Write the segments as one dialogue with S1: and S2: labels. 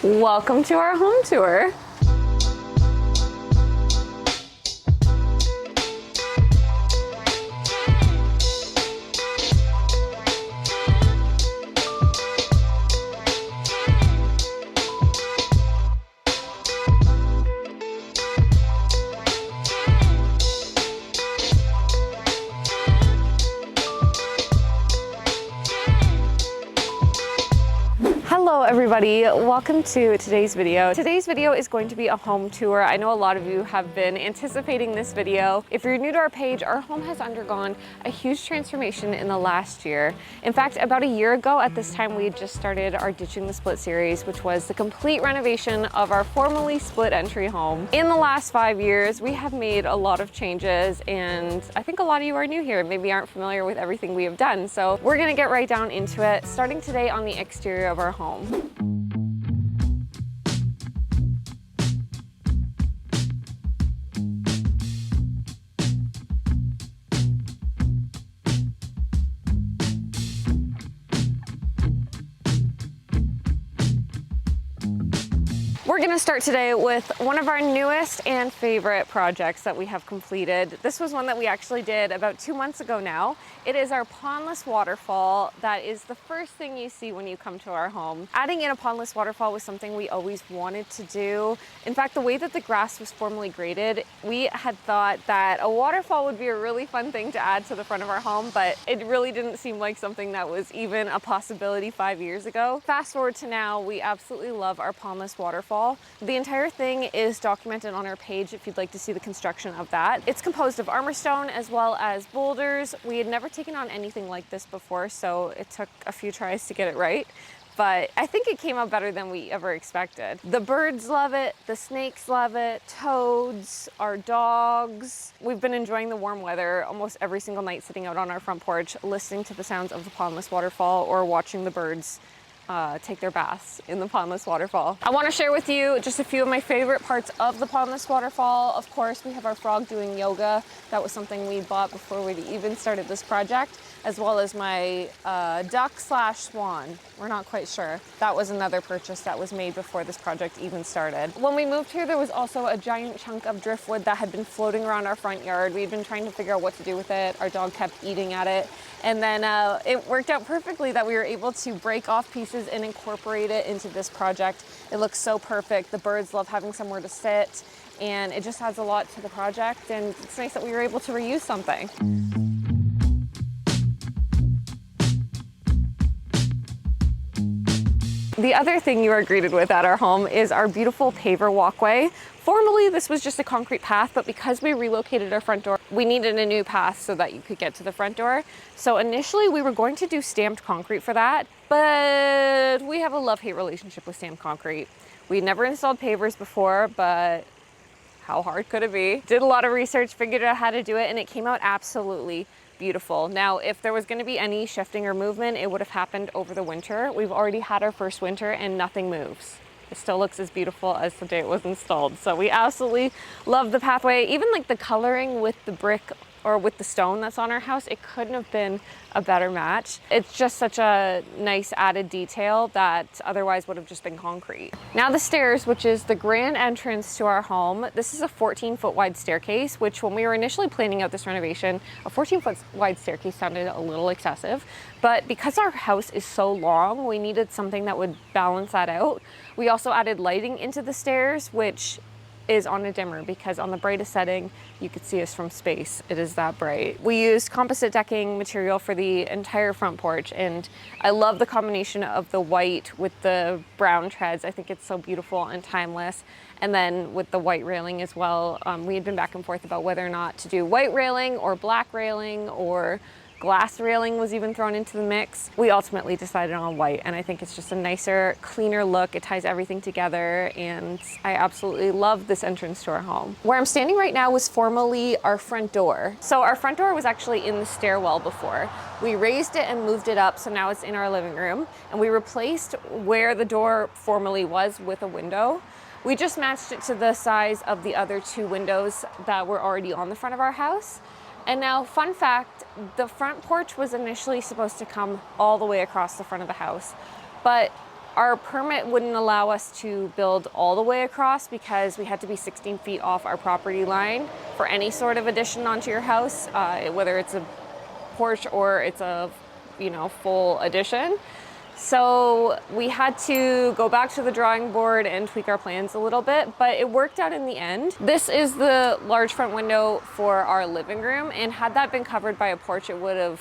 S1: Welcome to our home tour. Hello everybody, welcome to today's video. Today's video is going to be a home tour. I know a lot of you have been anticipating this video. If you're new to our page, our home has undergone a huge transformation in the last year. In fact, about a year ago at this time, we had just started our Ditching the Split series, which was the complete renovation of our formerly split entry home. In the last 5 years, we have made a lot of changes, and I think a lot of you are new here, maybe aren't familiar with everything we have done. So we're gonna get right down into it, starting today on the exterior of our home. We're gonna start today with one of our newest and favorite projects that we have completed. This was one that we actually did about 2 months ago now. It is our Pondless waterfall. That is the first thing you see when you come to our home. Adding in a Pondless waterfall was something we always wanted to do. In fact, the way that the grass was formerly graded, we had thought that a waterfall would be a really fun thing to add to the front of our home, but it really didn't seem like something that was even a possibility 5 years ago. Fast forward to now, we absolutely love our Pondless waterfall. The entire thing is documented on our page if you'd like to see the construction of that. It's composed of armor stone as well as boulders. We had never taken on anything like this before, so it took a few tries to get it right. But I think it came out better than we ever expected. The birds love it, the snakes love it, toads, our dogs. We've been enjoying the warm weather almost every single night, sitting out on our front porch, listening to the sounds of the Pondless waterfall or watching the birds take their baths in the Pondless waterfall. I want to share with you just a few of my favorite parts of the Pondless waterfall. Of course, we have our frog doing yoga. That was something we bought before we even started this project, as well as my duck/swan. We're not quite sure. That was another purchase that was made before this project even started. When we moved here, there was also a giant chunk of driftwood that had been floating around our front yard. We'd been trying to figure out what to do with it. Our dog kept eating at it. And then it worked out perfectly that we were able to break off pieces and incorporate it into this project. It looks so perfect. The birds love having somewhere to sit, and it just adds a lot to the project, and it's nice that we were able to reuse something. The other thing you are greeted with at our home is our beautiful paver walkway. Formerly, this was just a concrete path, but because we relocated our front door, we needed a new path so that you could get to the front door. So initially, we were going to do stamped concrete for that, but we have a love-hate relationship with stamped concrete. We never installed pavers before, but how hard could it be? Did a lot of research, figured out how to do it, and it came out absolutely beautiful. Now, if there was going to be any shifting or movement, it would have happened over the winter. We've already had our first winter and nothing moves. It still looks as beautiful as the day it was installed. So we absolutely love the pathway. Even like the coloring with the brick or with the stone that's on our house, it couldn't have been a better match. It's just such a nice added detail that otherwise would have just been concrete. Now the stairs, which is the grand entrance to our home. This is a 14-foot wide staircase, which when we were initially planning out this renovation, a 14-foot wide staircase sounded a little excessive. But because our house is so long, we needed something that would balance that out. We also added lighting into the stairs, which is on a dimmer because on the brightest setting, you could see us from space. It is that bright. We used composite decking material for the entire front porch, and I love the combination of the white with the brown treads. I think it's so beautiful and timeless. And then with the white railing as well, we had been back and forth about whether or not to do white railing or black railing, or glass railing was even thrown into the mix. We ultimately decided on white, and I think it's just a nicer, cleaner look. It ties everything together, and I absolutely love this entrance to our home. Where I'm standing right now was formerly our front door. So our front door was actually in the stairwell before. We raised it and moved it up, so now it's in our living room, and we replaced where the door formerly was with a window. We just matched it to the size of the other two windows that were already on the front of our house. And now, fun fact, the front porch was initially supposed to come all the way across the front of the house, but Our permit wouldn't allow us to build all the way across because we had to be 16 feet off our property line for any sort of addition onto your house, whether it's a porch or it's a, full addition. So we had to go back to the drawing board and tweak our plans a little bit, but it worked out in the end. This is the large front window for our living room, and had that been covered by a porch, it would have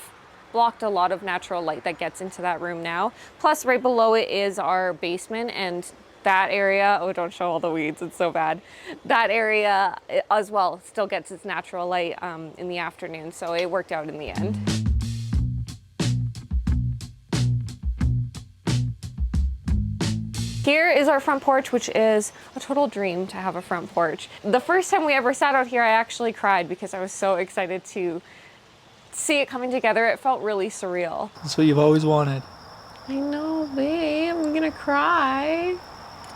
S1: blocked a lot of natural light that gets into that room now. Plus, right below it is our basement, and that area, oh, don't show all the weeds, it's so bad. That area as well still gets its natural light in the afternoon, so it worked out in the end. Here is our front porch, which is a total dream to have a front porch. The first time we ever sat out here, I actually cried because I was so excited to see it coming together. It felt really surreal.
S2: That's what you've always wanted.
S1: I know, babe, I'm gonna cry.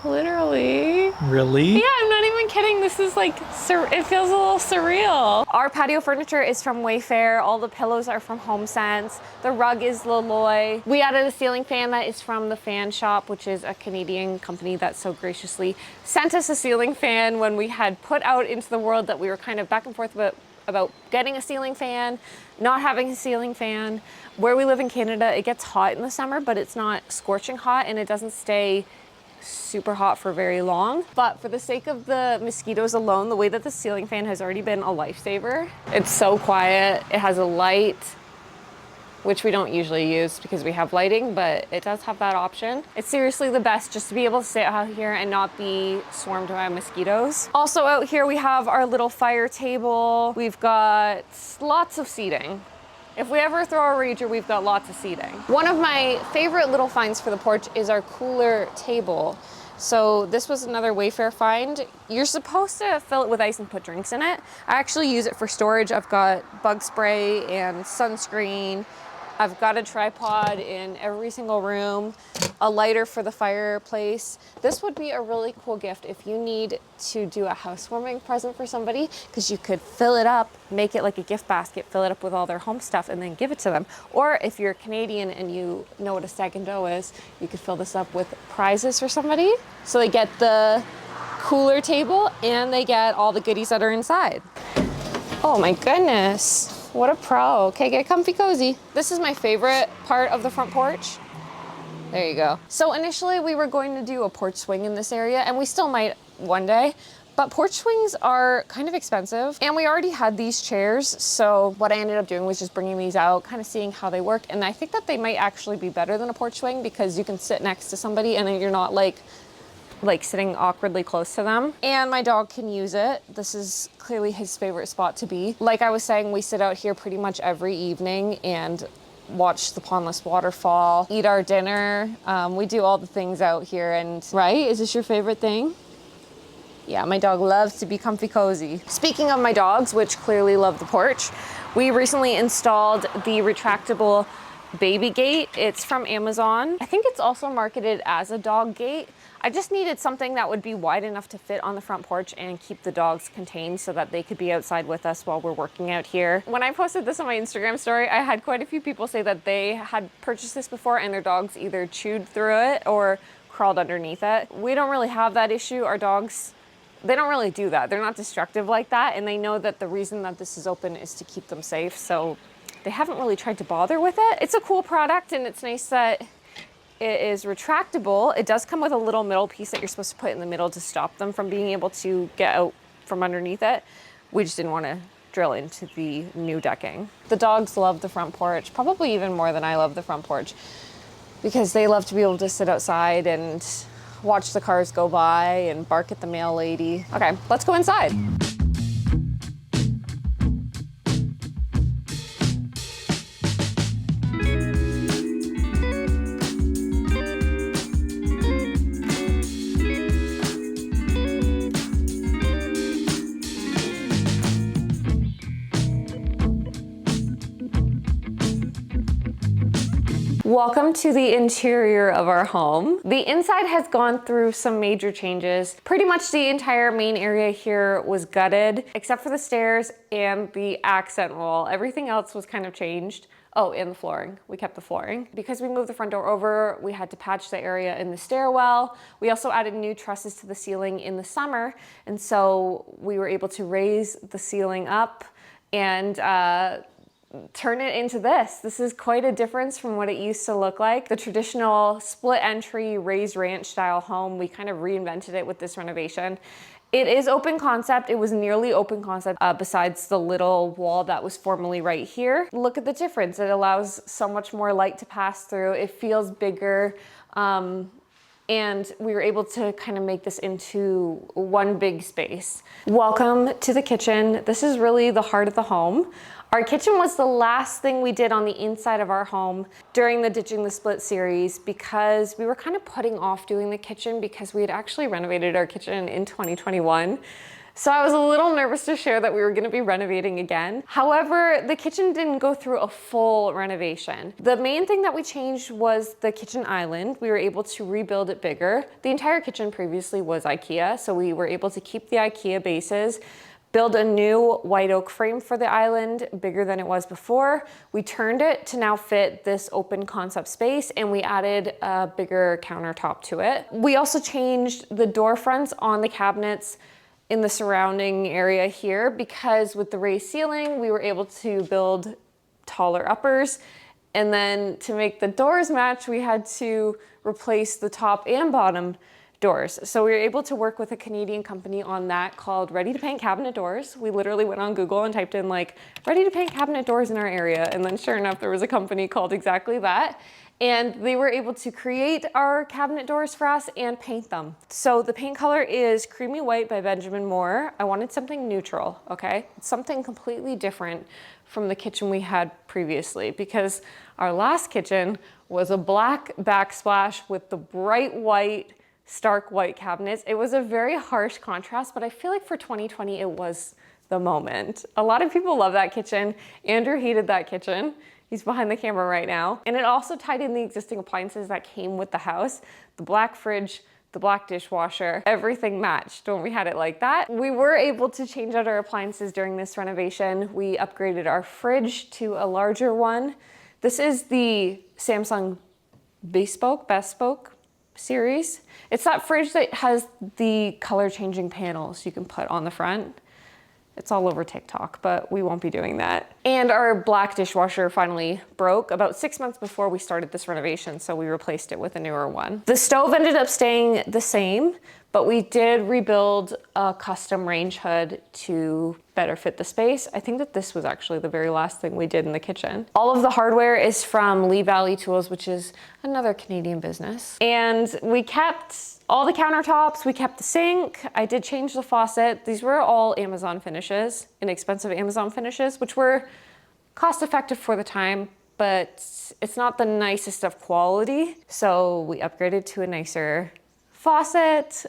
S1: Literally.
S2: Really?
S1: Yeah, I'm not even kidding. This is like, it feels a little surreal. Our patio furniture is from Wayfair. All the pillows are from HomeSense. The rug is Loloy. We added a ceiling fan that is from the Fan Shop, which is a Canadian company that so graciously sent us a ceiling fan when we had put out into the world that we were kind of back and forth about getting a ceiling fan, not having a ceiling fan. Where we live in Canada, it gets hot in the summer, but it's not scorching hot, and it doesn't stay super hot for very long. But for the sake of the mosquitoes alone, the way that the ceiling fan has already been a lifesaver. It's so quiet. It has a light, which we don't usually use because we have lighting, but it does have that option. It's seriously the best just to be able to sit out here and not be swarmed by mosquitoes. Also out here we have our little fire table. We've got lots of seating. If we ever throw a rager, we've got lots of seating. One of my favorite little finds for the porch is our cooler table. So this was another Wayfair find. You're supposed to fill it with ice and put drinks in it. I actually use it for storage. I've got bug spray and sunscreen. I've got a tripod in every single room, a lighter for the fireplace. This would be a really cool gift if you need to do a housewarming present for somebody, because you could fill it up, make it like a gift basket, fill it up with all their home stuff, and then give it to them. Or if you're Canadian and you know what a stag and doe is, you could fill this up with prizes for somebody. So they get the cooler table and they get all the goodies that are inside. Oh my goodness. What a pro. Okay, get comfy cozy. This is my favorite part of the front porch. There you go. So initially we were going to do a porch swing in this area, and we still might one day, but porch swings are kind of expensive, and we already had these chairs. So what I ended up doing was just bringing these out, kind of seeing how they work. And I think that they might actually be better than a porch swing because you can sit next to somebody and you're not like sitting awkwardly close to them. And my dog can use it. This is clearly his favorite spot to be. Like I was saying, we sit out here pretty much every evening and watch the Pondless waterfall, eat our dinner. We do all the things out here. And right, is this your favorite thing? Yeah, my dog loves to be comfy cozy. Speaking of my dogs, which clearly love the porch, we recently installed the retractable baby gate. It's from Amazon. I think it's also marketed as a dog gate. I just needed something that would be wide enough to fit on the front porch and keep the dogs contained so that they could be outside with us while we're working out here. When I posted this on my Instagram story, I had quite a few people say that they had purchased this before and their dogs either chewed through it or crawled underneath it. We don't really have that issue. Our dogs, they don't really do that. They're not destructive like that, and they know that the reason that this is open is to keep them safe, so they haven't really tried to bother with it. It's a cool product, and it's nice that it is retractable. It does come with a little middle piece that you're supposed to put in the middle to stop them from being able to get out from underneath it. We just didn't want to drill into the new decking. The dogs love the front porch, probably even more than I love the front porch, because they love to be able to sit outside and watch the cars go by and bark at the mail lady. Okay, let's go inside. Welcome to the interior of our home. The inside has gone through some major changes. Pretty much the entire main area here was gutted, except for the stairs and the accent wall. Everything else was kind of changed. Oh, and the flooring. We kept the flooring. Because we moved the front door over, we had to patch the area in the stairwell. We also added new trusses to the ceiling in the summer. And so we were able to raise the ceiling up and turn it into this. This is quite a difference from what it used to look like. The traditional split entry raised ranch style home, we kind of reinvented it with this renovation. It is open concept. It was nearly open concept besides the little wall that was formerly right here. Look at the difference. It allows so much more light to pass through. It feels bigger. And we were able to kind of make this into one big space. Welcome to the kitchen. This is really the heart of the home. Our kitchen was the last thing we did on the inside of our home during the Ditching the Split series because we were kind of putting off doing the kitchen because we had actually renovated our kitchen in 2021. So I was a little nervous to share that we were gonna be renovating again. However, the kitchen didn't go through a full renovation. The main thing that we changed was the kitchen island. We were able to rebuild it bigger. The entire kitchen previously was IKEA, so we were able to keep the IKEA bases, build a new white oak frame for the island, bigger than it was before. We turned it to now fit this open concept space, and we added a bigger countertop to it. We also changed the door fronts on the cabinets in the surrounding area here because with the raised ceiling, we were able to build taller uppers. And then to make the doors match, we had to replace the top and bottom doors. So we were able to work with a Canadian company on that called Ready to Paint Cabinet Doors. We literally went on Google and typed in like, ready to paint cabinet doors in our area. And then sure enough, there was a company called exactly that. And they were able to create our cabinet doors for us and paint them. So the paint color is Creamy White by Benjamin Moore. I wanted something neutral, okay? Something completely different from the kitchen we had previously because our last kitchen was a black backsplash with the bright white, stark white cabinets. It was a very harsh contrast, but I feel like for 2020, it was the moment. A lot of people love that kitchen. Andrew hated that kitchen. He's behind the camera right now. And it also tied in the existing appliances that came with the house. The black fridge, the black dishwasher, everything matched when we had it like that. We were able to change out our appliances during this renovation. We upgraded our fridge to a larger one. This is the Samsung Bespoke series. It's that fridge that has the color changing panels you can put on the front. It's all over TikTok, but we won't be doing that. And our black dishwasher finally broke about 6 months before we started this renovation, so we replaced it with a newer one. The stove ended up staying the same, but we did rebuild a custom range hood to better fit the space. I think that this was actually the very last thing we did in the kitchen. All of the hardware is from Lee Valley Tools, which is another Canadian business. And we kept all the countertops, we kept the sink. I did change the faucet. These were all Amazon finishes, inexpensive Amazon finishes, which were cost effective for the time, but it's not the nicest of quality. So we upgraded to a nicer faucet.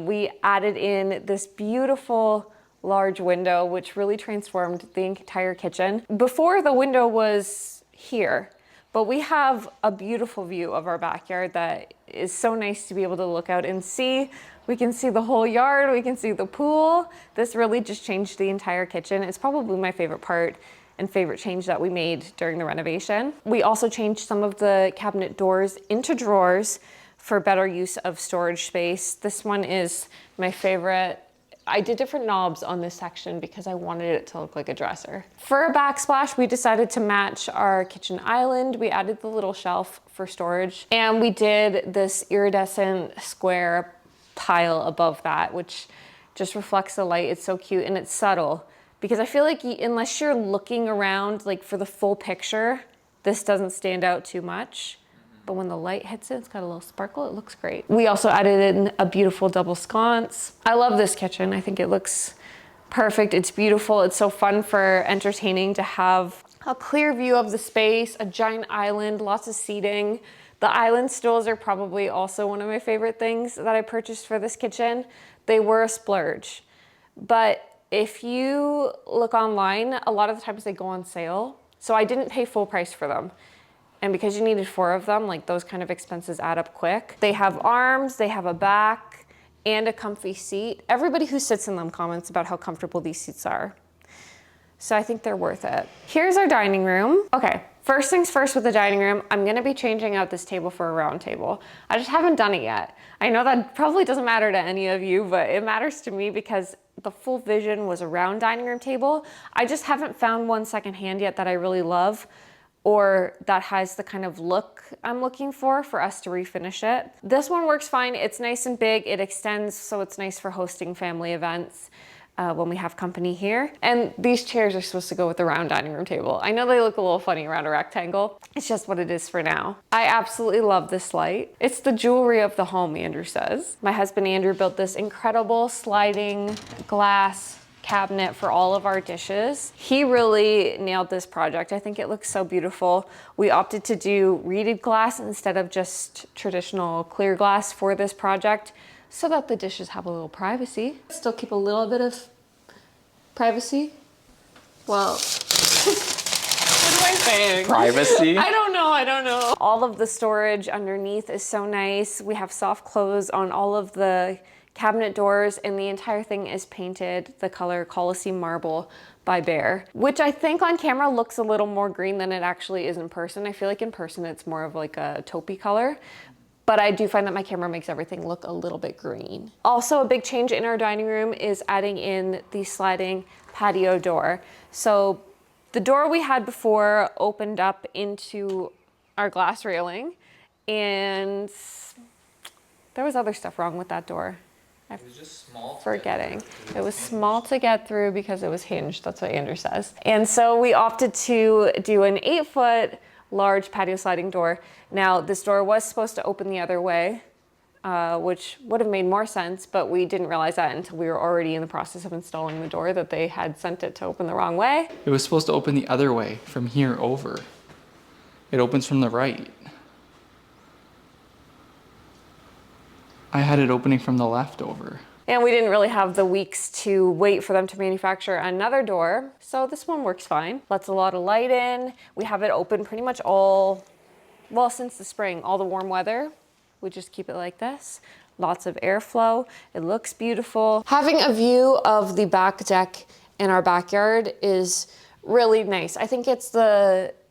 S1: We added in this beautiful large window, which really transformed the entire kitchen. Before, the window was here, but we have a beautiful view of our backyard that is so nice to be able to look out and see. We can see the whole yard, we can see the pool. This really just changed the entire kitchen. It's probably my favorite part and favorite change that we made during the renovation. We also changed some of the cabinet doors into drawers for better use of storage space. This one is my favorite. I did different knobs on this section because I wanted it to look like a dresser. For a backsplash, we decided to match our kitchen island. We added the little shelf for storage, and we did this iridescent square tile above that, which just reflects the light. It's so cute and it's subtle because I feel like unless you're looking around like for the full picture, this doesn't stand out too much. But when the light hits it, it's got a little sparkle. It looks great. We also added in a beautiful double sconce. I love this kitchen. I think it looks perfect. It's beautiful. It's so fun for entertaining to have a clear view of the space, a giant island, lots of seating. The island stools are probably also one of my favorite things that I purchased for this kitchen. They were a splurge. But if you look online, a lot of the times they go on sale. So I didn't pay full price for them. And because you needed 4 of them, like those kind of expenses add up quick. They have arms, they have a back, and a comfy seat. Everybody who sits in them comments about how comfortable these seats are. So I think they're worth it. Here's our dining room. Okay, First things first with the dining room, I'm gonna be changing out this table for a round table. I just haven't done it yet. I know that probably doesn't matter to any of you, but it matters to me because the full vision was a round dining room table. I just haven't found one secondhand yet that I really love or that has the kind of look I'm looking for us to refinish it. This one works fine. It's nice and big. It extends, so it's nice for hosting family events when we have company here. And these chairs are supposed to go with the round dining room table. I know they look a little funny around a rectangle. It's just what it is for now. I absolutely love this light. It's the jewelry of the home, Andrew says. My husband Andrew built this incredible sliding glass cabinet for all of our dishes. He really nailed this project. I think it looks so beautiful. We opted to do reeded glass instead of just traditional clear glass for this project so that the dishes have a little privacy. Still keep a little bit of privacy. Well, what am I saying?
S2: Privacy?
S1: I don't know. All of the storage underneath is so nice. We have soft close on all of the cabinet doors, and the entire thing is painted the color Colosseum Marble by Behr, which I think on camera looks a little more green than it actually is in person. I feel like in person it's more of like a taupey color, but I do find that my camera makes everything look a little bit green. Also, a big change in our dining room is adding in the sliding patio door. So the door we had before opened up into our glass railing, and there was other stuff wrong with that door.
S2: It was just small.
S1: Forgetting. It was small to get through because it was hinged. That's what Andrew says. And so we opted to do an 8-foot large patio sliding door. Now, this door was supposed to open the other way, which would have made more sense, but we didn't realize that until we were already in the process of installing the door, that they had sent it to open the wrong way.
S2: It was supposed to open the other way from here over. It opens from the right. I had it opening from the left over.
S1: And we didn't really have the weeks to wait for them to manufacture another door. So this one works fine. Lets a lot of light in. We have it open pretty much since the spring, all the warm weather. We just keep it like this. Lots of airflow. It looks beautiful. Having a view of the back deck in our backyard is really nice. I think it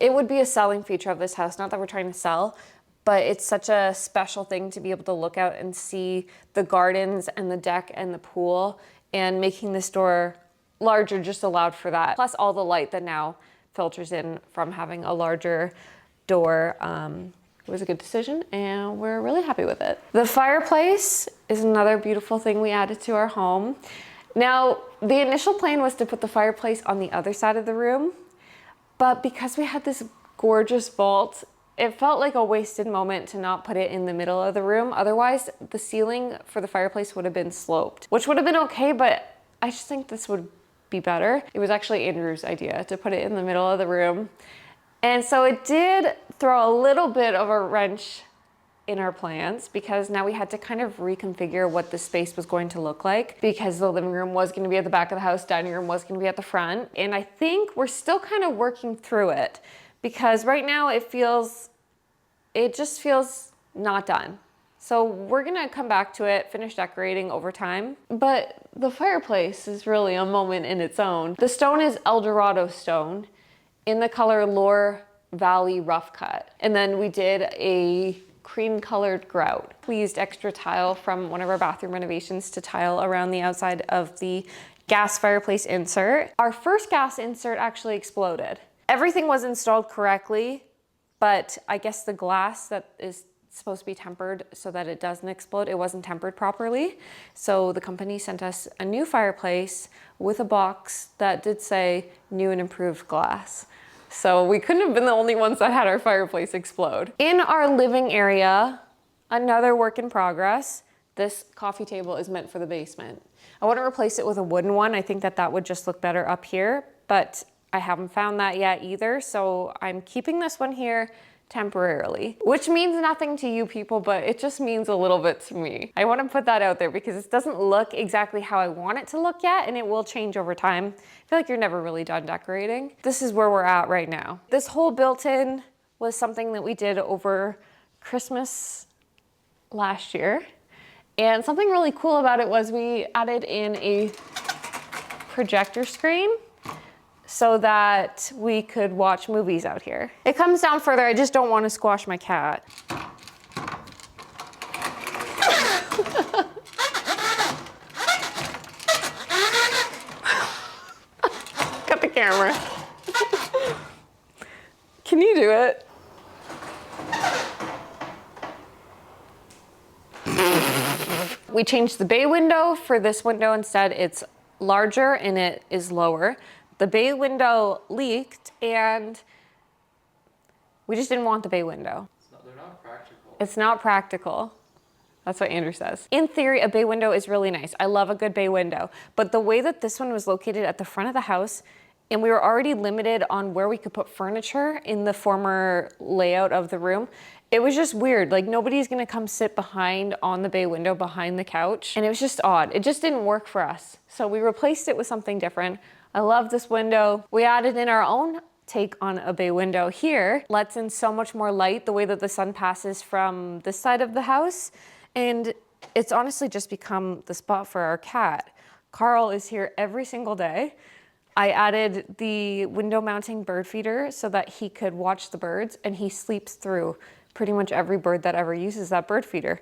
S1: would be a selling feature of this house. Not that we're trying to sell, but it's such a special thing to be able to look out and see the gardens and the deck and the pool, and making this door larger just allowed for that. Plus all the light that now filters in from having a larger door. It was a good decision and we're really happy with it. The fireplace is another beautiful thing we added to our home. Now, the initial plan was to put the fireplace on the other side of the room, but because we had this gorgeous vault, it felt like a wasted moment to not put it in the middle of the room. Otherwise, the ceiling for the fireplace would have been sloped, which would have been okay, but I just think this would be better. It was actually Andrew's idea to put it in the middle of the room. And so it did throw a little bit of a wrench in our plans, because now we had to kind of reconfigure what the space was going to look like, because the living room was going to be at the back of the house, dining room was going to be at the front. And I think we're still kind of working through it, because right now it just feels not done. So we're gonna come back to it, finish decorating over time. But the fireplace is really a moment in its own. The stone is Eldorado stone in the color Loire Valley Rough Cut. And then we did a cream colored grout. We used extra tile from one of our bathroom renovations to tile around the outside of the gas fireplace insert. Our first gas insert actually exploded. Everything was installed correctly, but I guess the glass that is supposed to be tempered so that it doesn't explode, it wasn't tempered properly. So the company sent us a new fireplace with a box that did say new and improved glass. So we couldn't have been the only ones that had our fireplace explode. In our living area, another work in progress, this coffee table is meant for the basement. I want to replace it with a wooden one. I think that would just look better up here, but I haven't found that yet either, so I'm keeping this one here temporarily, which means nothing to you people, but it just means a little bit to me. I want to put that out there because it doesn't look exactly how I want it to look yet, and it will change over time. I feel like you're never really done decorating. This is where we're at right now. This whole built-in was something that we did over Christmas last year, and something really cool about it was we added in a projector screen. so that we could watch movies out here. It comes down further, I just don't want to squash my cat. Cut the camera. Can you do it? We changed the bay window. For this window instead, it's larger and it is lower. The bay window leaked and we just didn't want the bay window.
S2: They're not practical.
S1: It's not practical. That's what Andrew says. In theory, a bay window is really nice. I love a good bay window, but the way that this one was located at the front of the house, and we were already limited on where we could put furniture in the former layout of the room, it was just weird. Like nobody's gonna come sit behind on the bay window behind the couch. And it was just odd. It just didn't work for us. So we replaced it with something different. I love this window. We added in our own take on a bay window here. Lets in so much more light the way that the sun passes from this side of the house. And it's honestly just become the spot for our cat. Carl is here every single day. I added the window mounting bird feeder so that he could watch the birds, and he sleeps through pretty much every bird that ever uses that bird feeder.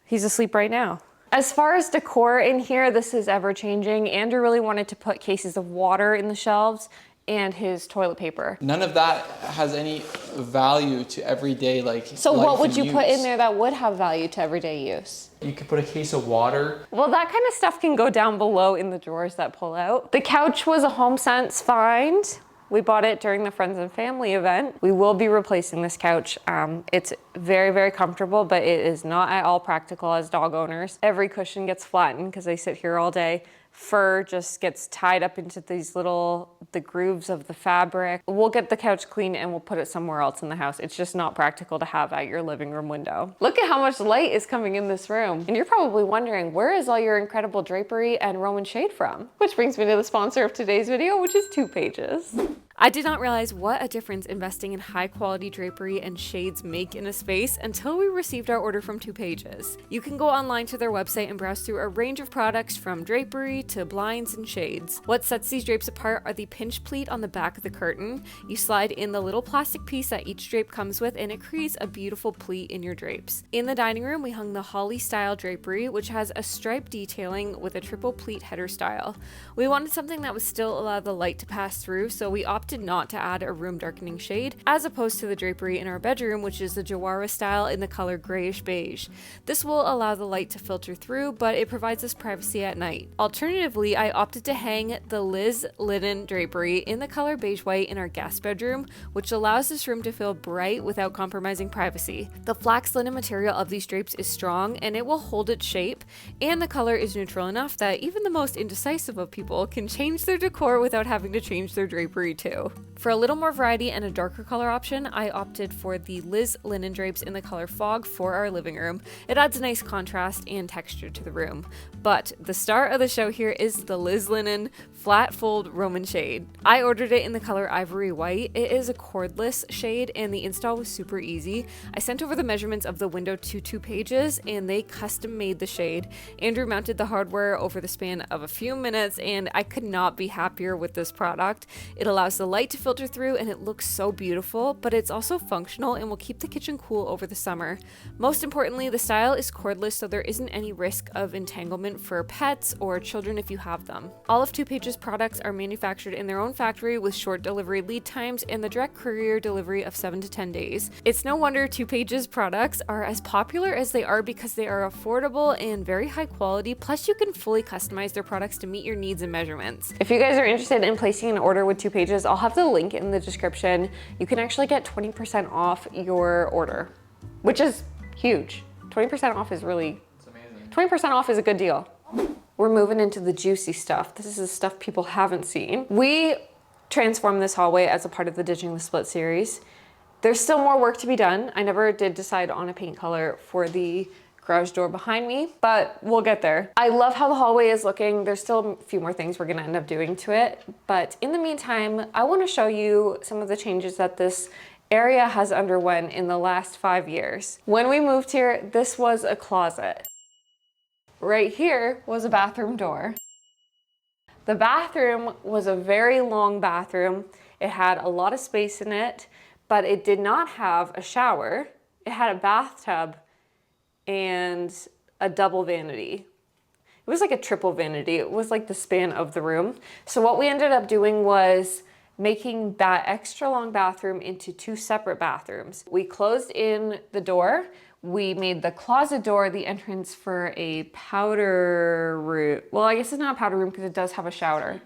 S1: He's asleep right now. As far as decor in here, this is ever changing. Andrew really wanted to put cases of water in the shelves and his toilet paper.
S2: None of that has any value to everyday
S1: So what would you put in
S2: use.
S1: there that would have value to everyday use?
S2: You could put a case of water.
S1: Well, that kind of stuff can go down below in the drawers that pull out. The couch was a HomeSense find. We bought it during the Friends and Family event. We will be replacing this couch. It's very, very comfortable, but it is not at all practical as dog owners. Every cushion gets flattened because they sit here all day. Fur just gets tied up into the grooves of the fabric. We'll get the couch clean and we'll put it somewhere else in the house. It's just not practical to have at your living room window. Look at how much light is coming in this room. And you're probably wondering, where is all your incredible drapery and Roman shade from? Which brings me to the sponsor of today's video, which is 2 Pages. I did not realize what a difference investing in high quality drapery and shades make in a space until we received our order from 2 Pages. You can go online to their website and browse through a range of products from drapery to blinds and shades. What sets these drapes apart are the pinch pleat on the back of the curtain. You slide in the little plastic piece that each drape comes with and it creates a beautiful pleat in your drapes. In the dining room, we hung the holly style drapery, which has a stripe detailing with a triple pleat header style. We wanted something that would still allow the light to pass through, so we opted not to add a room darkening shade, as opposed to the drapery in our bedroom, which is the Jawara style in the color grayish beige. This will allow the light to filter through, but it provides us privacy at night. Alternatively, I opted to hang the Liz linen drapery in the color beige white in our guest bedroom, which allows this room to feel bright without compromising privacy. The flax linen material of these drapes is strong and it will hold its shape, and the color is neutral enough that even the most indecisive of people can change their decor without having to change their drapery too. For a little more variety and a darker color option, I opted for the Liz linen drapes in the color Fog for our living room. It adds a nice contrast and texture to the room. But the star of the show here is the Liz linen flat fold Roman shade. I ordered it in the color Ivory White. It is a cordless shade and the install was super easy. I sent over the measurements of the window to 2 Pages and they custom made the shade. Andrew mounted the hardware over the span of a few minutes and I could not be happier with this product. It allows the light to filter through and it looks so beautiful, but it's also functional and will keep the kitchen cool over the summer. Most importantly, the style is cordless, so there isn't any risk of entanglement for pets or children if you have them. All of 2 Pages products are manufactured in their own factory with short delivery lead times and the direct courier delivery of 7 to 10 days. It's no wonder 2 Pages products are as popular as they are because they are affordable and very high quality, plus you can fully customize their products to meet your needs and measurements. If you guys are interested in placing an order with 2 Pages, I'll have the link in the description. You can actually get 20% off your order, which is huge. 20% off is really,
S2: It's amazing.
S1: 20% off is a good deal. We're moving into the juicy stuff. This is the stuff people haven't seen. We transformed this hallway as a part of the Ditching the Split series. There's still more work to be done. I never did decide on a paint color for the garage door behind me, but we'll get there. I love how the hallway is looking. There's still a few more things we're gonna end up doing to it, but in the meantime, I wanna show you some of the changes that this area has underwent in the last 5 years. When we moved here, this was a closet. Right here was a bathroom door. The bathroom was a very long bathroom. It had a lot of space in it, but it did not have a shower. It had a bathtub and a double vanity. It was like a triple vanity. It was like the span of the room. So what we ended up doing was making that extra long bathroom into 2 separate bathrooms. We closed in the door. We made the closet door the entrance for a powder room. Well, I guess it's not a powder room because it does have a shower.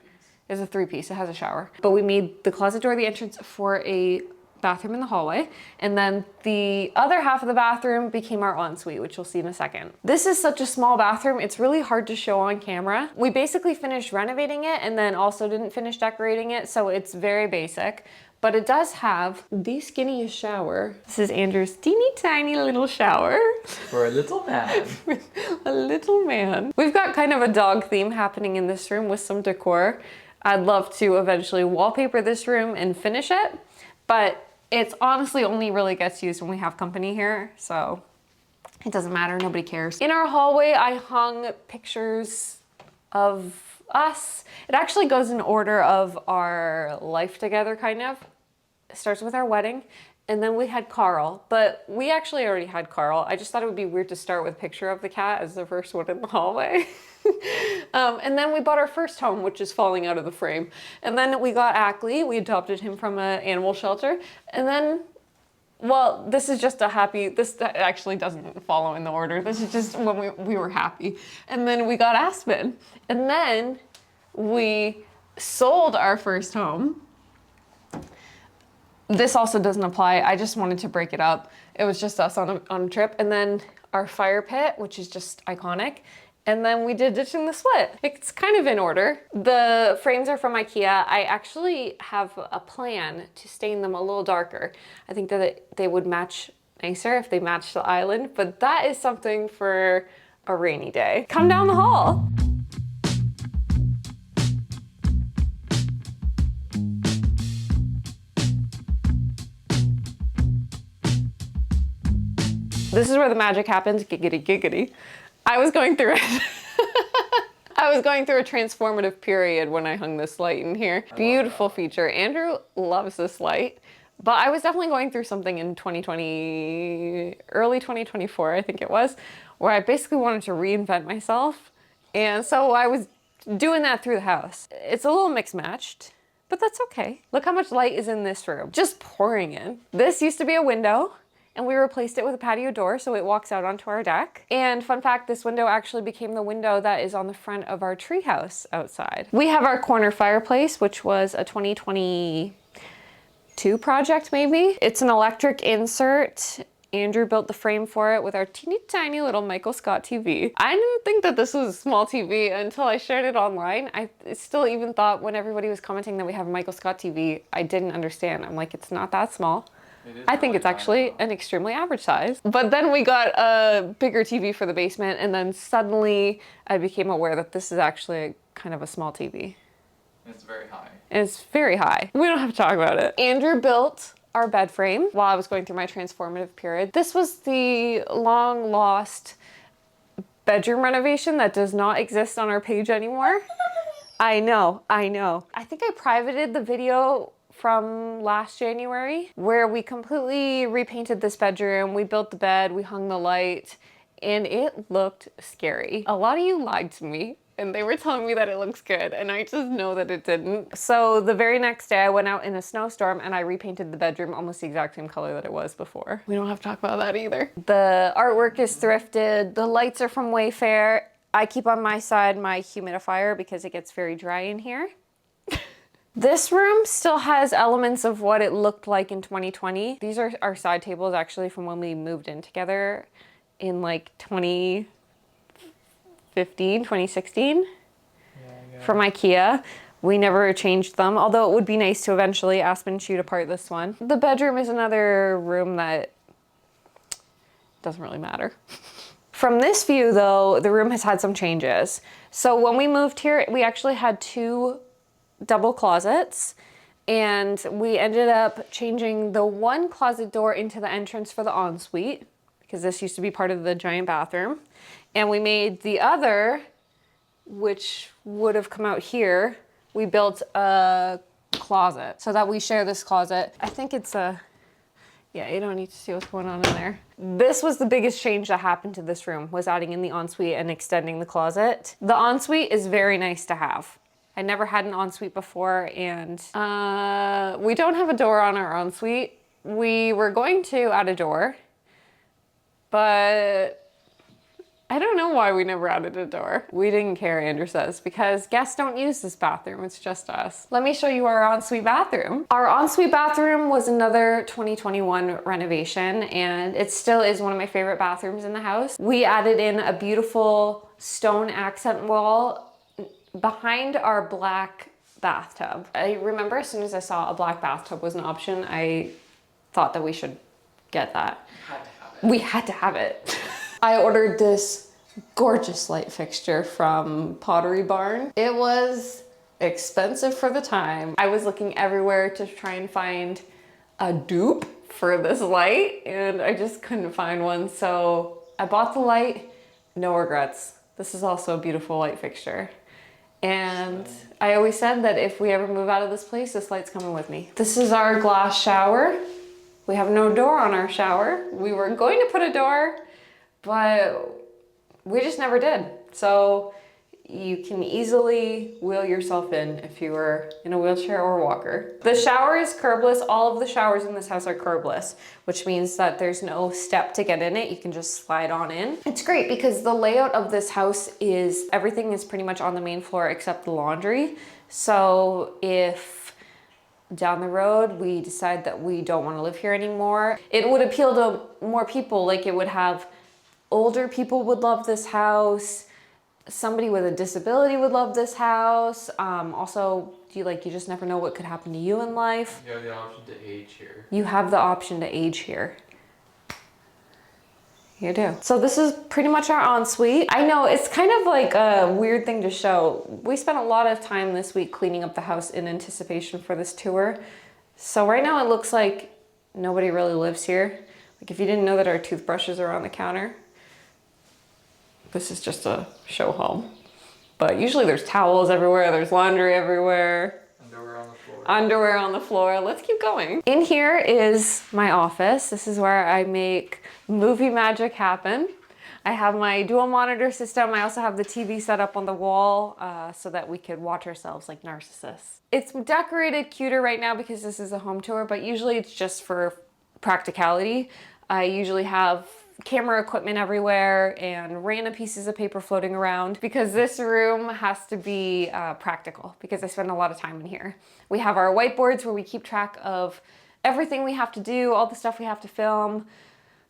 S1: It's a 3-piece, it has a shower. But we made the closet door the entrance for a bathroom in the hallway. And then the other half of the bathroom became our ensuite, which you'll see in a second. This is such a small bathroom, it's really hard to show on camera. We basically finished renovating it and then also didn't finish decorating it, so it's very basic. But it does have the skinniest shower. This is Andrew's teeny tiny little shower.
S2: For a little man.
S1: A little man. We've got kind of a dog theme happening in this room with some decor. I'd love to eventually wallpaper this room and finish it, but it's honestly only really gets used when we have company here, so it doesn't matter, nobody cares. In our hallway, I hung pictures of us. It actually goes in order of our life together, kind of. It starts with our wedding, and then we had Carl, but we actually already had Carl. I just thought it would be weird to start with a picture of the cat as the first one in the hallway. And then we bought our first home, which is falling out of the frame. And then we got Ackley. We adopted him from an animal shelter. And then, well, this is just a happy, this actually doesn't follow in the order. This is just when we were happy. And then we got Aspen. And then we sold our first home. This also doesn't apply. I just wanted to break it up. It was just us on a trip. And then our fire pit, which is just iconic. And then we did ditching the split. It's kind of in order. The frames are from IKEA. I actually have a plan to stain them a little darker. I think that they would match nicer if they matched the island, but that is something for a rainy day. Come down the hall. This is where the magic happens, giggity giggity. I was going through it. I was going through a transformative period when I hung this light in here. Beautiful feature. Andrew loves this light, but I was definitely going through something in 2020, early 2024, I think it was, where I basically wanted to reinvent myself. And so I was doing that through the house. It's a little mixed matched, but that's okay. Look how much light is in this room, just pouring in. This used to be a window, and we replaced it with a patio door so it walks out onto our deck. And fun fact, this window actually became the window that is on the front of our treehouse outside. We have our corner fireplace, which was a 2022 project maybe. It's an electric insert. Andrew built the frame for it with our teeny tiny little Michael Scott TV. I didn't think that this was a small TV until I shared it online. I still even thought when everybody was commenting that we have a Michael Scott TV, I didn't understand. I'm like, it's not that small. I think it's actually an extremely average size. But then we got a bigger TV for the basement, and then suddenly I became aware that this is actually kind of a small TV.
S2: It's very high.
S1: It's very high. We don't have to talk about it. Andrew built our bed frame while I was going through my transformative period. This was the long lost bedroom renovation that does not exist on our page anymore. I know. I think I privated the video from last January where we completely repainted this bedroom. We built the bed, we hung the light, and it looked scary. A lot of you lied to me and they were telling me that it looks good, and I just know that it didn't. So the very next day I went out in a snowstorm and I repainted the bedroom almost the exact same color that it was before. We don't have to talk about that either. The artwork is thrifted. The lights are from Wayfair. I keep on my side my humidifier because it gets very dry in here. This room still has elements of what it looked like in 2020. These are our side tables actually from when we moved in together in like 2015, 2016 from IKEA. We never changed them, although it would be nice to eventually Aspen shoot apart this one. The bedroom is another room that doesn't really matter. From this view though, the room has had some changes. So when we moved here, we actually had 2 double closets, and we ended up changing the one closet door into the entrance for the ensuite because this used to be part of the giant bathroom, and we made the other which would have come out here, we built a closet so that we share this closet. I think it's a, yeah, you don't need to see what's going on in there. This was the biggest change that happened to this room, was adding in the ensuite and extending the closet. The ensuite is very nice to have. I never had an ensuite before, and we don't have a door on our ensuite. We were going to add a door, but I don't know why we never added a door. We didn't care, Andrew says, because guests don't use this bathroom, it's just us. Let me show you our ensuite bathroom. Our ensuite bathroom was another 2021 renovation, and it still is one of my favorite bathrooms in the house. We added in a beautiful stone accent wall behind our black bathtub. I remember as soon as I saw a black bathtub was an option, I thought that we should get that. We had to have it. I ordered this gorgeous light fixture from Pottery Barn. It was expensive for the time. I was looking everywhere to try and find a dupe for this light, and I just couldn't find one. So I bought the light, no regrets. This is also a beautiful light fixture. And I always said that if we ever move out of this place, this light's coming with me. This is our glass shower. We have no door on our shower. We were going to put a door, but we just never did. So you can easily wheel yourself in if you were in a wheelchair or walker. The shower is curbless. All of the showers in this house are curbless, which means that there's no step to get in it. You can just slide on in. It's great because the layout of this house is, everything is pretty much on the main floor except the laundry. So if down the road we decide that we don't want to live here anymore, it would appeal to more people. Like, it would have, older people would love this house. Somebody with a disability would love this house. Also, you just never know what could happen to you in life.
S2: You have the option to age here.
S1: You have the option to age here. You do. So this is pretty much our ensuite. I know it's kind of like a weird thing to show. We spent a lot of time this week cleaning up the house in anticipation for this tour. So right now it looks like nobody really lives here. Like, if you didn't know that our toothbrushes are on the counter, this is just a show home. But usually there's towels everywhere, there's laundry everywhere.
S2: Underwear on the floor.
S1: Underwear on the floor. Let's keep going. In here is my office. This is where I make movie magic happen. I have my dual monitor system. I also have the TV set up on the wall so that we could watch ourselves like narcissists. It's decorated cuter right now because this is a home tour, but usually it's just for practicality. I usually have camera equipment everywhere and random pieces of paper floating around because this room has to be practical because I spend a lot of time in here. We have our whiteboards where we keep track of everything we have to do, all the stuff we have to film,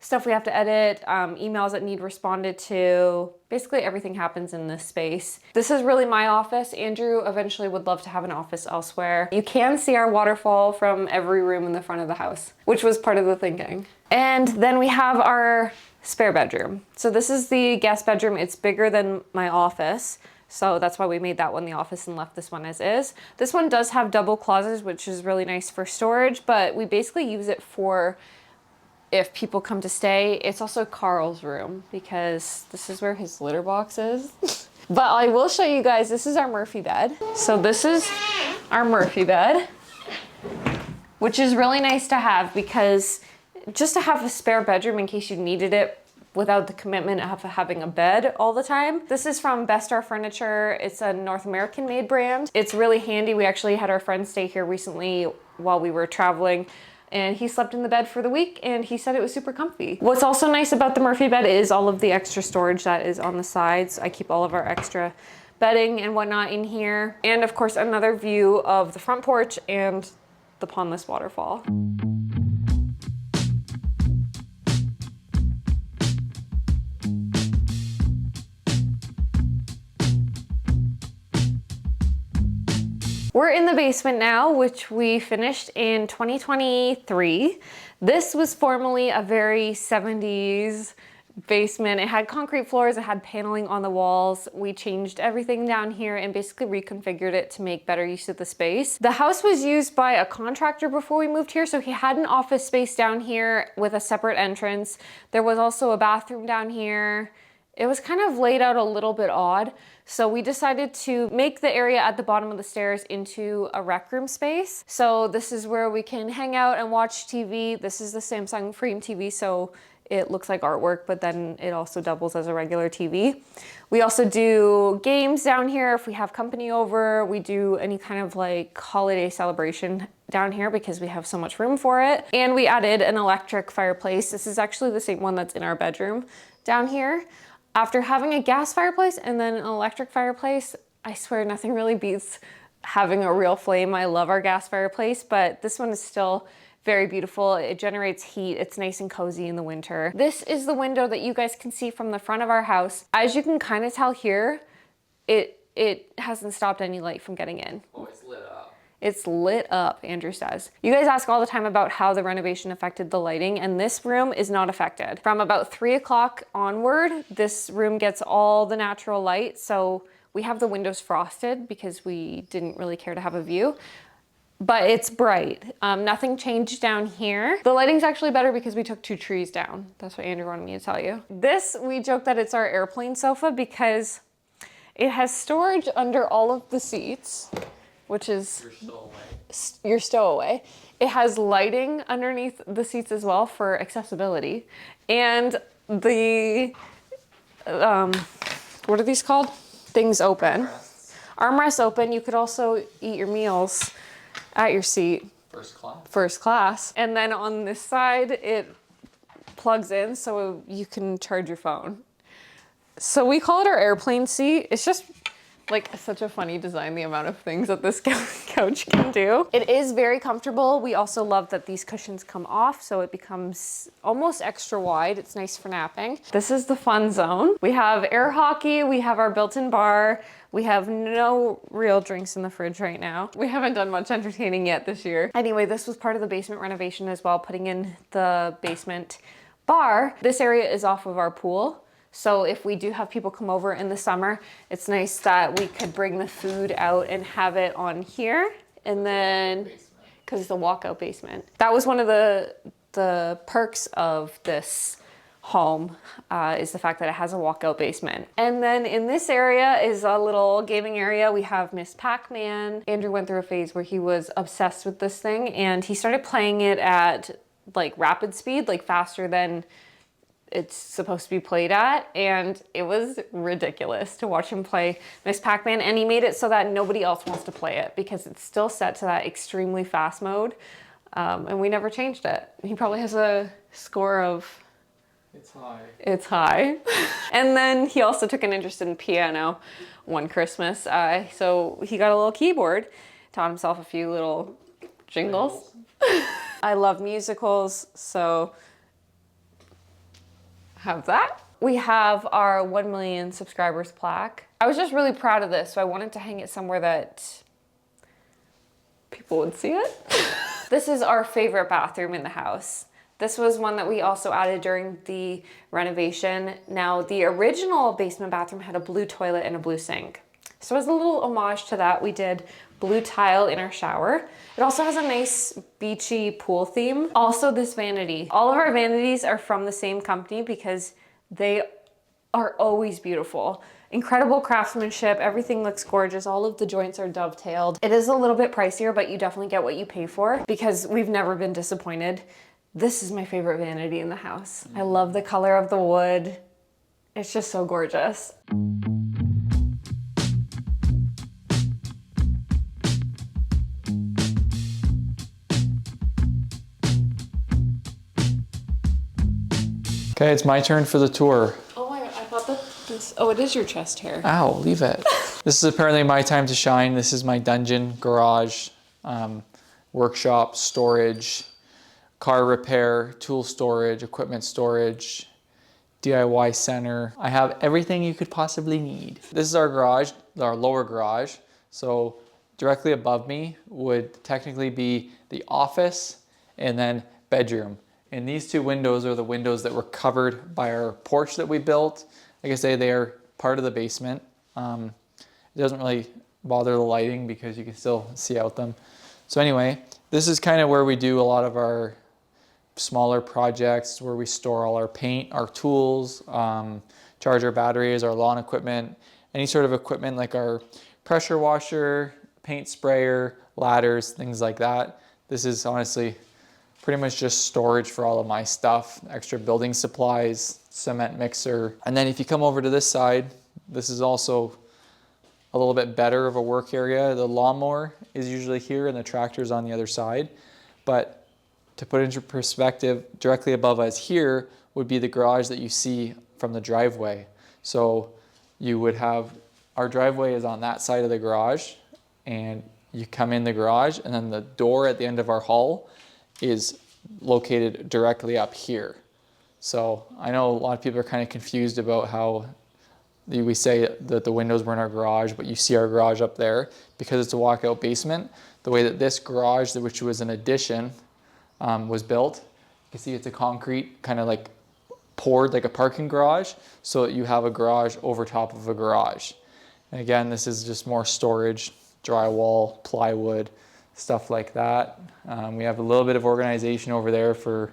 S1: stuff we have to edit, emails that need responded to. Basically everything happens in this space. This is really my office. Andrew eventually would love to have an office elsewhere. You can see our waterfall from every room in the front of the house, which was part of the thinking. And then we have our spare bedroom. So this is the guest bedroom. It's bigger than my office. So that's why we made that one the office and left this one as is. This one does have double closets, which is really nice for storage, but we basically use it for if people come to stay. It's also Carl's room because this is where his litter box is. But I will show you guys, this is our Murphy bed. So this is our Murphy bed, which is really nice to have because just to have a spare bedroom in case you needed it without the commitment of having a bed all the time. This is from Best Our Furniture. It's a North American made brand. It's really handy. We actually had our friend stay here recently while we were traveling, and he slept in the bed for the week and he said it was super comfy. What's also nice about the Murphy bed is all of the extra storage that is on the sides. I keep all of our extra bedding and whatnot in here. And of course, another view of the front porch and the Pondless waterfall. We're in the basement now, which we finished in 2023. This was formerly a very 70s basement. It had concrete floors, it had paneling on the walls. We changed everything down here and basically reconfigured it to make better use of the space. The house was used by a contractor before we moved here, so he had an office space down here with a separate entrance. There was also a bathroom down here it was kind of laid out a little bit odd. So we decided to make the area at the bottom of the stairs into a rec room space. So this is where we can hang out and watch TV. This is the Samsung Frame TV, so it looks like artwork, but then it also doubles as a regular TV. We also do games down here if we have company over. We do any kind of like holiday celebration down here because we have so much room for it. And we added an electric fireplace. This is actually the same one that's in our bedroom down here. After having a gas fireplace and then an electric fireplace, I swear nothing really beats having a real flame. I love our gas fireplace, but this one is still very beautiful. It generates heat. It's nice and cozy in the winter. This is the window that you guys can see from the front of our house. As you can kind of tell here, it hasn't stopped any light from getting in.
S2: Oh, it's lit up.
S1: It's lit up, Andrew says. You guys ask all the time about how the renovation affected the lighting, and this room is not affected. From about 3 o'clock onward, this room gets all the natural light. So we have the windows frosted because we didn't really care to have a view, but it's bright. Nothing changed down here. The lighting's actually better because we took 2 trees down. That's what Andrew wanted me to tell you. This, we joke that it's our airplane sofa because it has storage under all of the seats, which is your stowaway. It has lighting underneath the seats as well for accessibility. And the, what are these called? Things open. Armrests open. You could also eat your meals at your seat.
S2: First class.
S1: First class. And then on this side, it plugs in so you can charge your phone. So we call it our airplane seat. It's just like such a funny design, the amount of things that this couch can do. It is very comfortable. We also love that these cushions come off, so it becomes almost extra wide. It's nice for napping. This is the fun zone. We have air hockey, we have our built-in bar. We have no real drinks in the fridge right now. We haven't done much entertaining yet this year. Anyway, this was part of the basement renovation as well, putting in the basement bar. This area is off of our pool. So if we do have people come over in the summer, it's nice that we could bring the food out and have it on here. And then, because it's a walkout basement. That was one of the perks of this home, is the fact that it has a walkout basement. And then in this area is a little gaming area. We have Miss Pac-Man. Andrew went through a phase where he was obsessed with this thing and he started playing it at like rapid speed, like faster than it's supposed to be played at, and it was ridiculous to watch him play Miss Pac-Man, and he made it so that nobody else wants to play it because it's still set to that extremely fast mode, and we never changed it. He probably has a score of...
S2: It's high. It's
S1: high. And then he also took an interest in piano one Christmas, so he got a little keyboard, taught himself a few little jingles. I love musicals, so have that. We have our 1 million subscribers plaque. I was just really proud of this, so I wanted to hang it somewhere that people would see it. This is our favorite bathroom in the house. This was one that we also added during the renovation. Now, the original basement bathroom had a blue toilet and a blue sink. So as a little homage to that, we did blue tile in our shower. It also has a nice beachy pool theme. Also this vanity. All of our vanities are from the same company because they are always beautiful. Incredible craftsmanship, everything looks gorgeous. All of the joints are dovetailed. It is a little bit pricier, but you definitely get what you pay for because we've never been disappointed. This is my favorite vanity in the house. I love the color of the wood. It's just so gorgeous.
S2: Okay, it's my turn for the tour.
S1: Oh my God, I thought that this, oh, it is your chest hair.
S2: Ow, leave it. This is apparently my time to shine. This is my dungeon, garage, workshop, storage, car repair, tool storage, equipment storage, DIY center. I have everything you could possibly need. This is our garage, our lower garage. So directly above me would technically be the office and then bedroom. And these 2 windows are the windows that were covered by our porch that we built. Like I say, they are part of the basement. It doesn't really bother the lighting because you can still see out them. So anyway, this is kind of where we do a lot of our smaller projects, where we store all our paint, our tools, charge our batteries, our lawn equipment, any sort of equipment like our pressure washer, paint sprayer, ladders, things like that. This is honestly pretty much just storage for all of my stuff, extra building supplies, cement mixer. And then if you come over to this side, this is also a little bit better of a work area. The lawnmower is usually here and the tractor's on the other side. But to put into perspective, directly above us here would be the garage that you see from the driveway. So you would have, our driveway is on that side of the garage, and you come in the garage, and then the door at the end of our hall is located directly up here. So I know a lot of people are kind of confused about how we say that the windows were in our garage, but you see our garage up there because it's a walkout basement. The way that this garage, which was an addition, was built, you can see it's a concrete kind of like poured like a parking garage, so that you have a garage over top of a garage. And again, this is just more storage, drywall, plywood, stuff like that. We have a little bit of organization over there for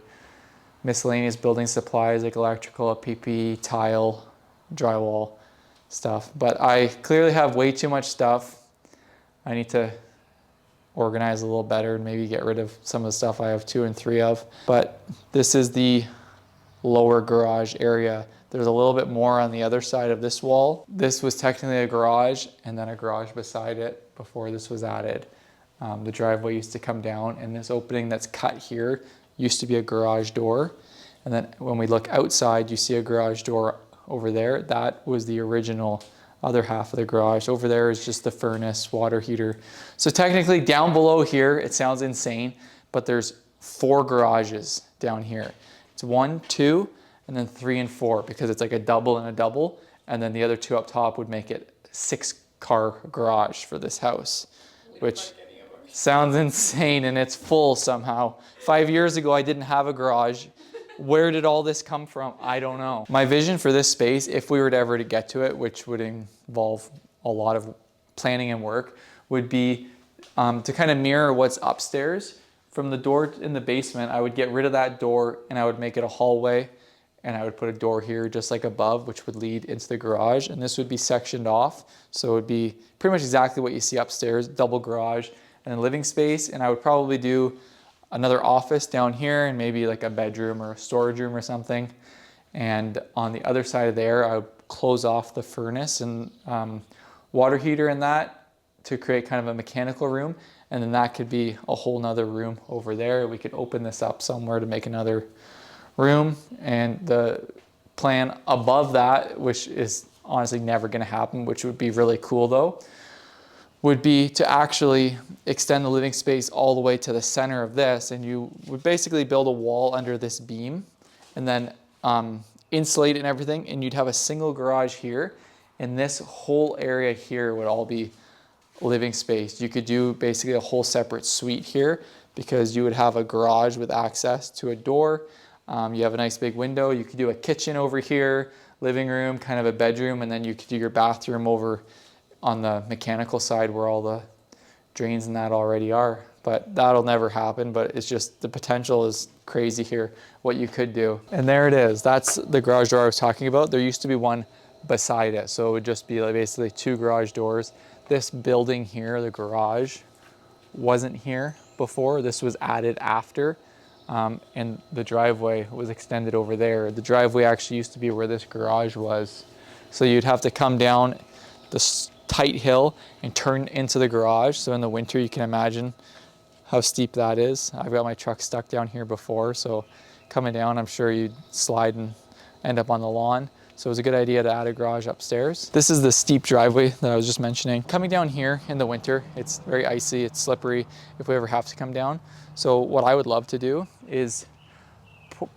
S2: miscellaneous building supplies like electrical, PP, tile, drywall stuff. But I clearly have way too much stuff. I need to organize a little better and maybe get rid of some of the stuff I have 2 and 3 of. But this is the lower garage area. There's a little bit more on the other side of this wall. This was technically a garage and then a garage beside it before this was added. The driveway used to come down, and this opening that's cut here used to be a garage door. And then when we look outside, you see a garage door over there. That was the original other half of the garage. Over there is just the furnace, water heater. So technically down below here, it sounds insane, but there's 4 garages down here. It's 1, 2, and then 3 and 4, because it's like a double and a double. And then the other 2 up top would make it 6-car garage for this house, which sounds insane, and it's full somehow. 5 years ago, I didn't have a garage. Where did all this come from? I don't know. My vision for this space, if we were to ever to get to it, which would involve a lot of planning and work, would be to kind of mirror what's upstairs. From the door in the basement, I would get rid of that door and I would make it a hallway, and I would put a door here just like above, which would lead into the garage, and this would be sectioned off. So it would be pretty much exactly what you see upstairs, double garage and a living space. And I would probably do another office down here and maybe like a bedroom or a storage room or something. And on the other side of there, I would close off the furnace and water heater in that to create kind of a mechanical room. And then that could be a whole nother room over there. We could open this up somewhere to make another room. And the plan above that, which is honestly never gonna happen, which would be really cool though, would be to actually extend the living space all the way to the center of this, and you would basically build a wall under this beam and then insulate it and everything, and you'd have a single garage here, and this whole area here would all be living space. You could do basically a whole separate suite here because you would have a garage with access to a door. You have a nice big window. You could do a kitchen over here, living room, kind of a bedroom, and then you could do your bathroom over on the mechanical side where all the drains and that already are. But that'll never happen, but it's just the potential is crazy here, what you could do. And there it is. That's the garage door I was talking about. There used to be one beside it, so it would just be like basically 2 garage doors. This building here, the garage, wasn't here before. This was added after, and the driveway was extended over there. The driveway actually used to be where this garage was. So you'd have to come down this tight hill and turn into the garage. So in the winter, you can imagine how steep that is. I've got my truck stuck down here before, so coming down, I'm sure you'd slide and end up on the lawn. So it was a good idea to add a garage upstairs. This is the steep driveway that I was just mentioning. Coming down here in the winter, it's very icy, it's slippery if we ever have to come down. So what I would love to do is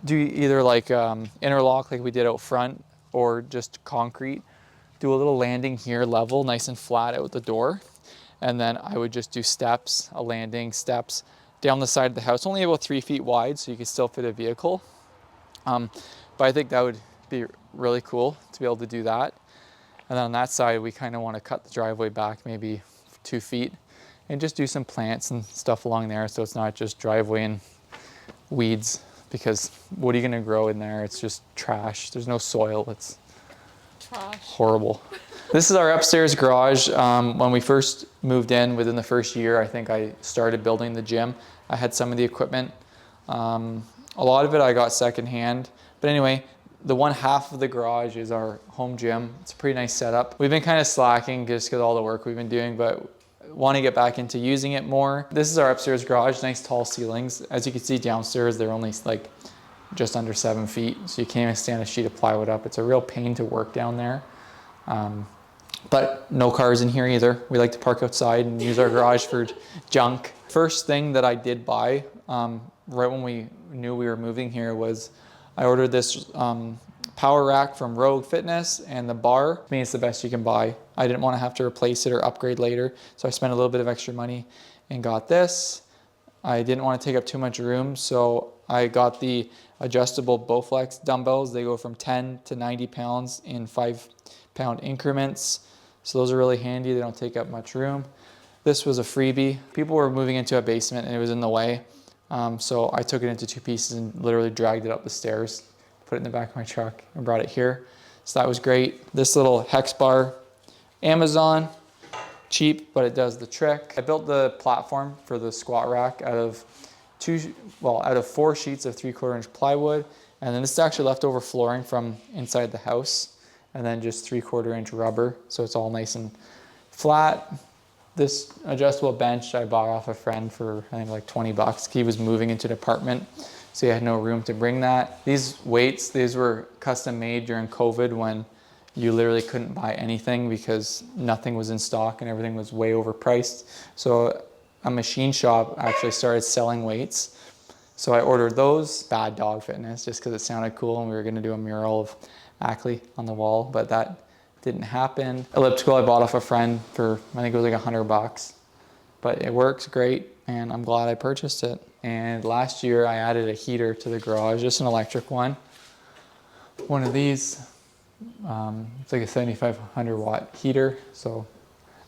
S2: do either like interlock like we did out front, or just concrete. Do a little landing here level, nice and flat out the door. And then I would just do steps, a landing, steps down the side of the house, only about 3 feet wide, so you can still fit a vehicle. But I think that would be really cool to be able to do that. And then on that side, we kind of want to cut the driveway back maybe 2 feet and just do some plants and stuff along there, so it's not just driveway and weeds, because what are you going to grow in there? It's just trash. There's no soil. It's
S1: Trash.
S2: Horrible. This is our upstairs garage. When we first moved in, within the first year, I think I started building the gym. I had some of the equipment. A lot of it I got secondhand. But anyway, the one half of the garage is our home gym. It's a pretty nice setup. We've been kind of slacking just because of all the work we've been doing, but want to get back into using it more. This is our upstairs garage, nice tall ceilings. As you can see downstairs, they're only like just under 7 feet, so you can't even stand a sheet of plywood up. It's a real pain to work down there. But no cars in here either. We like to park outside and use our garage for junk. First thing that I did buy right when we knew we were moving here was I ordered this power rack from Rogue Fitness, and the bar. I mean, it's the best you can buy. I didn't want to have to replace it or upgrade later, so I spent a little bit of extra money and got this. I didn't want to take up too much room, so I got the adjustable Bowflex dumbbells. They go from 10 to 90 pounds in 5-pound increments. So those are really handy. They don't take up much room. This was a freebie. People were moving into a basement and it was in the way. So I took it into 2 pieces and literally dragged it up the stairs, put it in the back of my truck and brought it here. So that was great. This little hex bar, Amazon, cheap, but it does the trick. I built the platform for the squat rack out of 4 sheets of 3/4 inch plywood. And then this is actually leftover flooring from inside the house, and then just 3/4 inch rubber. So it's all nice and flat. This adjustable bench I bought off a friend for, I think, like 20 bucks. He was moving into an apartment, so he had no room to bring that. These weights, these were custom made during COVID when you literally couldn't buy anything because nothing was in stock and everything was way overpriced. So a machine shop actually started selling weights. So I ordered those. Bad Dog Fitness, just because it sounded cool and we were gonna do a mural of Ackley on the wall, but that didn't happen. Elliptical I bought off a friend for, I think it was like 100 bucks, but it works great and I'm glad I purchased it. And last year I added a heater to the garage, just an electric one. One of these, it's like a 7,500 watt heater. So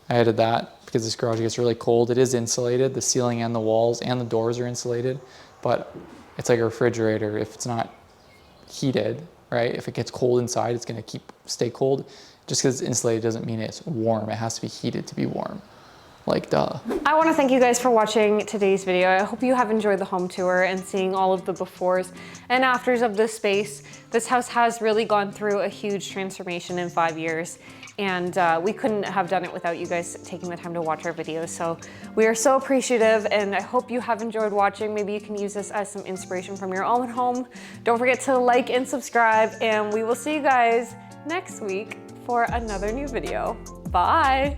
S2: I added that because this garage gets really cold. It is insulated, the ceiling and the walls and the doors are insulated, but it's like a refrigerator. If it's not heated, right? If it gets cold inside, it's gonna stay cold. Just because it's insulated doesn't mean it's warm. It has to be heated to be warm. Like, duh.
S1: I want to thank you guys for watching today's video. I hope you have enjoyed the home tour and seeing all of the befores and afters of this space. This house has really gone through a huge transformation in 5 years, and we couldn't have done it without you guys taking the time to watch our videos. So we are so appreciative, and I hope you have enjoyed watching. Maybe you can use this as some inspiration from your own home. Don't forget to like and subscribe, and we will see you guys next week for another new video. Bye.